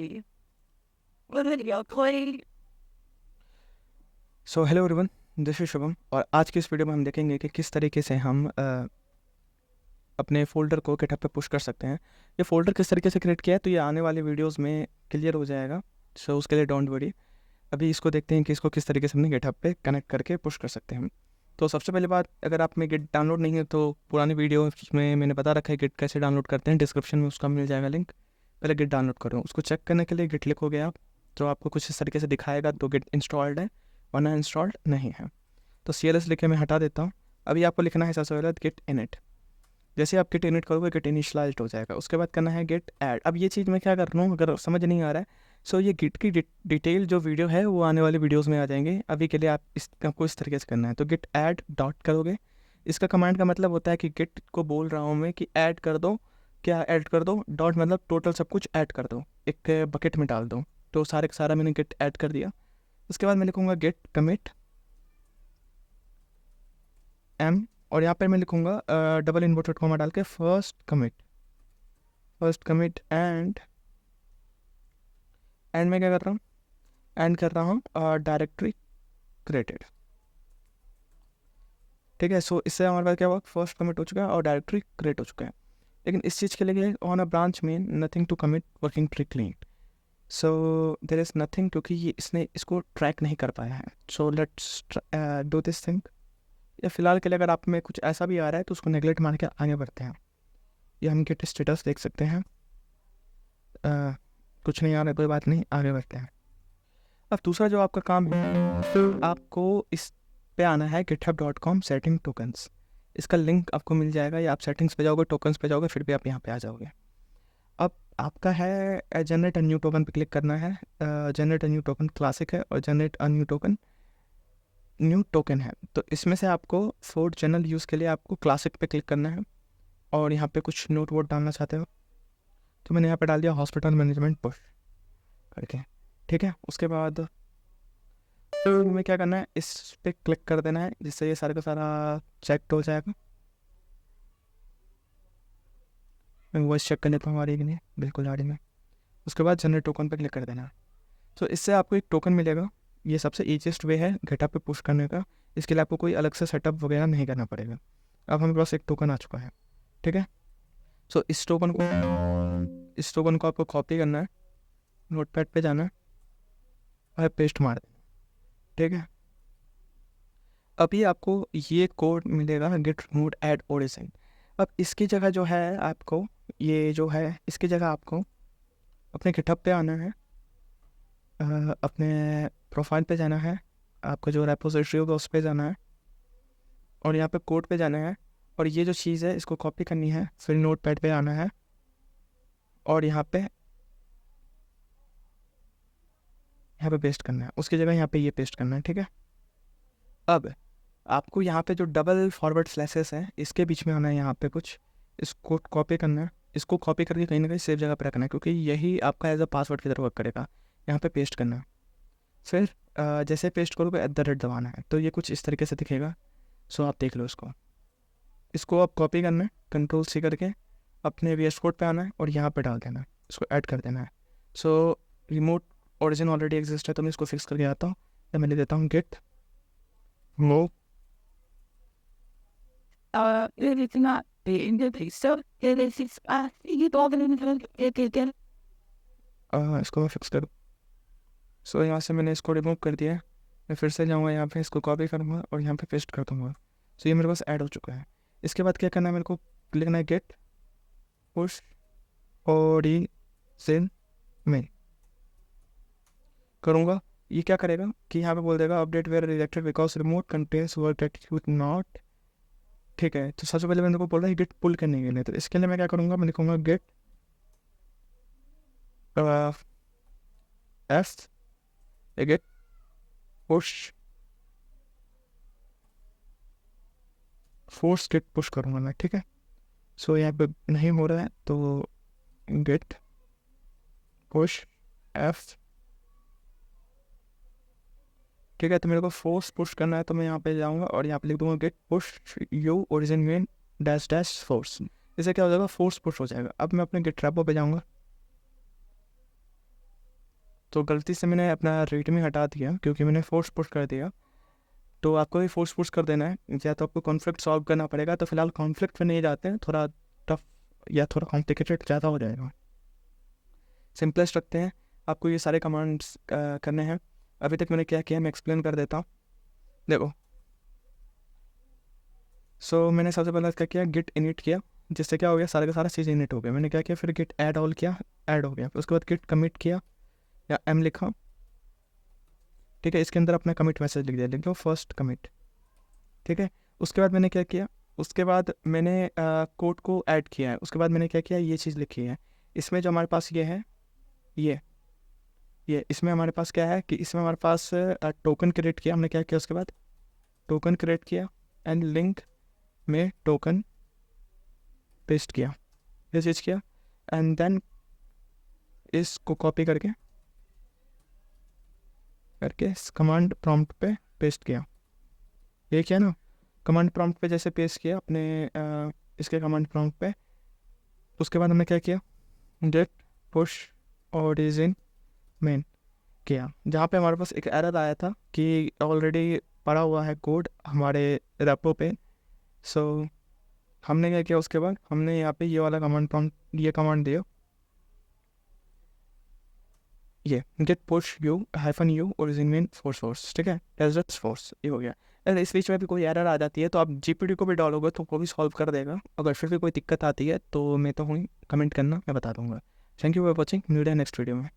Maybe. What did you play? So hello everyone, this is Shubham. और आज की इस वीडियो में हम देखेंगे कि किस तरीके से हम अपने फ़ोल्डर को गिटहब पे पुश कर सकते हैं। ये फ़ोल्डर किस तरीके से क्रिएट किया है तो ये आने वाले वीडियोस में क्लियर हो जाएगा। सो उसके लिए डोंट वरी, अभी इसको देखते हैं कि इसको किस तरीके से हमने गिटहब पे कनेक्ट करके पुश कर सकते हैं। तो सबसे पहले बात, अगर आप में गिट डाउनलोड नहीं है तो पुरानी वीडियो में मैंने बता रखा है गिट कैसे डाउनलोड करते हैं, डिस्क्रिप्शन में उसका मिल जाएगा लिंक। पहले गिट डाउनलोड करो, उसको चेक करने के लिए गिट लिखोगे आप तो आपको कुछ इस तरीके से दिखाएगा, तो गिट इंस्टॉल्ड है वरना इंस्टॉल्ड नहीं है। तो CLS लिखे मैं हटा देता हूँ। अभी आपको लिखना है सबसे पहले गिट इनिट। जैसे आप गिट इनिट करोगे गिट इनिशियलाइज्ड हो जाएगा। उसके बाद करना है गिट ऐड। अब ये चीज़ मैं क्या कर रहा हूँ, अगर समझ नहीं आ रहा है सो ये गिट की डिटेल जो वीडियो है वो आने वाले वीडियोस में आ जाएंगे। अभी के लिए आपको इस तरीके से करना है। तो गिट ऐड डॉट करोगे। इसका कमांड का मतलब होता है कि गिट को बोल रहा हूँ मैं कि ऐड कर दो, क्या ऐड कर दो। डॉट मतलब टोटल सब कुछ ऐड कर दो, एक बकेट में डाल दो। तो सारे का सारा मैंने गिट ऐड कर दिया। उसके बाद मैं लिखूँगा गिट कमिट एम, और यहाँ पर मैं लिखूँगा डबल इन्वर्टेड कॉमा डाल के फर्स्ट कमिट एंड मैं क्या कर रहा हूँ, एंड कर रहा हूँ डायरेक्टरी क्रिएटेड। ठीक है, सो इससे हमारे पास क्या हुआ, फर्स्ट कमिट हो चुका है और डायरेक्टरी क्रिएट हो चुका है। लेकिन इस चीज़ के लिए ऑन अ ब्रांच में nothing to commit working tree clean. So there is nothing, क्योंकि ये इसने इसको ट्रैक नहीं कर पाया है। So let's do this thing. या फिलहाल के लिए अगर आप में कुछ ऐसा भी आ रहा है तो उसको नेगलेक्ट मान के आगे बढ़ते हैं। ये हम गिट स्टेटस देख सकते हैं। कुछ नहीं आ रहा है, कोई बात नहीं, आगे बढ़ते हैं। अब दूसरा जो आपका काम है, तो आपको इस पे आना है github.com सेटिंग टोकन्स। इसका लिंक आपको मिल जाएगा, या आप सेटिंग्स पे जाओगे, टोकन्स पे जाओगे, फिर भी आप यहाँ पे आ जाओगे। अब आपका है जनरेट अ न्यू टोकन पे क्लिक करना है। Generate a new token classic है और जनरेट अ न्यू टोकन है। तो इसमें से आपको फॉर जनरल यूज़ के लिए आपको क्लासिक पे क्लिक करना है और यहाँ पे कुछ नोट वोट डालना चाहते हो तो मैंने यहाँ पे डाल दिया हॉस्पिटल मैनेजमेंट पुश करके। ठीक है, उसके बाद तो हमें क्या करना है, इस पे क्लिक कर देना है, जिससे ये सारे का सारा चेक हो जाएगा। मैं वॉइस चेक कर लेता हूँ आ रही है कि नहीं, बिल्कुल आ रही है। उसके बाद जनरेट टोकन पे क्लिक कर देना है। तो इससे आपको एक टोकन मिलेगा। ये सबसे ईजीएस्ट वे है गिटहब पे पुश करने का। इसके लिए आपको कोई अलग से सेटअप वगैरह नहीं करना पड़ेगा। अब हमारे पास एक टोकन आ चुका है। ठीक है, सो इस टोकन को आपको कॉपी करना है, नोटपैड पे जाना है और पेस्ट मार देना। ठीक है, अभी आपको ये कोड मिलेगा गिट रिमूव ऐड ओरिजिन। अब इसकी जगह जो है आपको, ये जो है इसकी जगह आपको अपने गिटहब पे आना है, अपने प्रोफाइल पे जाना है, आपका जो रेपोजिटरी होगा उस पे जाना है और यहाँ पे कोड पे जाना है। और ये जो चीज़ है इसको कॉपी करनी है, फिर नोट पैड पे आना है और यहाँ पे पेस्ट करना है। उसकी जगह यहाँ पे ये पेस्ट करना है। ठीक है, अब आपको यहाँ पे जो डबल फॉरवर्ड स्लैसेस हैं इसके बीच में आना है, यहाँ पे कुछ इसको कॉपी करना है। इसको कॉपी करके कहीं ना कहीं सेफ जगह पे रखना है, क्योंकि यही आपका एज अ पासवर्ड की तरह वर्क करेगा। यहाँ पे पेस्ट करना है, फिर जैसे पेस्ट करोगे @ दबाना है तो ये कुछ इस तरीके से दिखेगा। सो आप देख लो इसको आप कॉपी करना है, Ctrl+C करके अपने VS कोड पे आना है और यहाँ पे डाल देना है, इसको ऐड कर देना है। सो रिमोट ओरिजिन ऑलरेडी एग्जिस्ट है तो मैं इसको फिक्स करके आता हूँ। तो मैं ले देता हूँ git move. It's not being the big so it is you don't even इसको मैं फिक्स करूँ। सो यहाँ से मैंने इसको रिमूव कर दिया है। मैं फिर से जाऊँगा यहाँ पे, इसको कॉपी करूँगा और यहाँ पे पेस्ट कर दूँगा। सो ये मेरे पास ऐड हो चुका है। इसके बाद क्या करना है, मेरे को लिखना है गेट पुश ओरिजिन में करूँगा। ये क्या करेगा कि यहाँ पे बोल देगा update were rejected because remote contains work attitude not. ठीक है, तो सबसे पहले मैंने को बोल रहा है गेट पुल करने के लिए। तो इसके लिए मैं क्या करूँगा, मैं लिखूँगा git f git push force git push करूँगा मैं। ठीक है, सो यहाँ पे नहीं हो रहा है तो गेट पुश एफ। ठीक है, तो मेरे को फोर्स पुश करना है तो मैं यहाँ पे जाऊँगा और यहाँ पे लिख दूँगा git push u origin main dash dash force. इससे क्या हो जाएगा, फोर्स पुश हो जाएगा। अब मैं अपने गिट रेपो पे जाऊँगा तो गलती से मैंने अपना रीडमी हटा दिया क्योंकि मैंने फोर्स पुश कर दिया। तो आपको भी फोर्स पुश कर देना है, या तो आपको कॉन्फ्लिक्ट सॉल्व करना पड़ेगा। तो फिलहाल कॉन्फ्लिक्ट पे नहीं जाते हैं, थोड़ा टफ या थोड़ा कॉम्प्लिकेटेड ज़्यादा हो जाएगा। सिंपलेस्ट रखते हैं, आपको ये सारे कमांड्स करने हैं। अभी तक मैंने क्या किया मैं एक्सप्लेन कर देता हूँ। देखो, सो मैंने सबसे पहले क्या किया, गिट इनिट किया, जिससे क्या हो गया, सारा का सारा चीज़ इनिट हो गया। मैंने क्या किया, फिर गिट ऐड ऑल किया, ऐड हो गया। फिर उसके बाद गिट कमिट किया या एम लिखा, ठीक है। इसके अंदर अपना कमिट मैसेज लिख दिया, लिख दो फर्स्ट कमिट, ठीक है। उसके बाद मैंने क्या किया, उसके बाद मैंने कोड को ऐड किया है। उसके बाद मैंने क्या किया, ये चीज़ लिखी है। इसमें जो हमारे पास ये है, ये इसमें हमारे पास क्या है कि इसमें हमारे पास टोकन क्रिएट किया। हमने क्या किया, उसके बाद टोकन क्रिएट किया एंड लिंक में टोकन पेस्ट किया, ये चीज़ किया। एंड देन इसको कॉपी करके इस कमांड प्रॉम्प्ट पे पेस्ट किया। ये क्या ना, कमांड प्रॉम्प्ट पे जैसे पेस्ट किया अपने इसके कमांड प्रॉम्प्ट पे। उसके बाद हमने क्या किया, गेट पुश ओरिजिन मेन किया, जहाँ पे हमारे पास एक एरर आया था कि ऑलरेडी पड़ा हुआ है कोड हमारे रेपो पे। सो हमने क्या किया, उसके बाद हमने यहाँ पे ये वाला कमांड प्रॉम्प्ट, ये कमांड दिया, ये git push u -u origin main force, ठीक है, टेस्ट फोर्स, ये हो गया। अगर इस बीच में भी कोई एरर आ जाती है तो आप जीपीडी को भी डालोगे तो वो भी सॉल्व कर देगा। अगर फिर भी कोई दिक्कत आती है तो मैं तो हूँ, कमेंट करना, मैं बता दूंगा। थैंक यू फॉर वॉचिंग, मिलते हैं नेक्स्ट वीडियो में।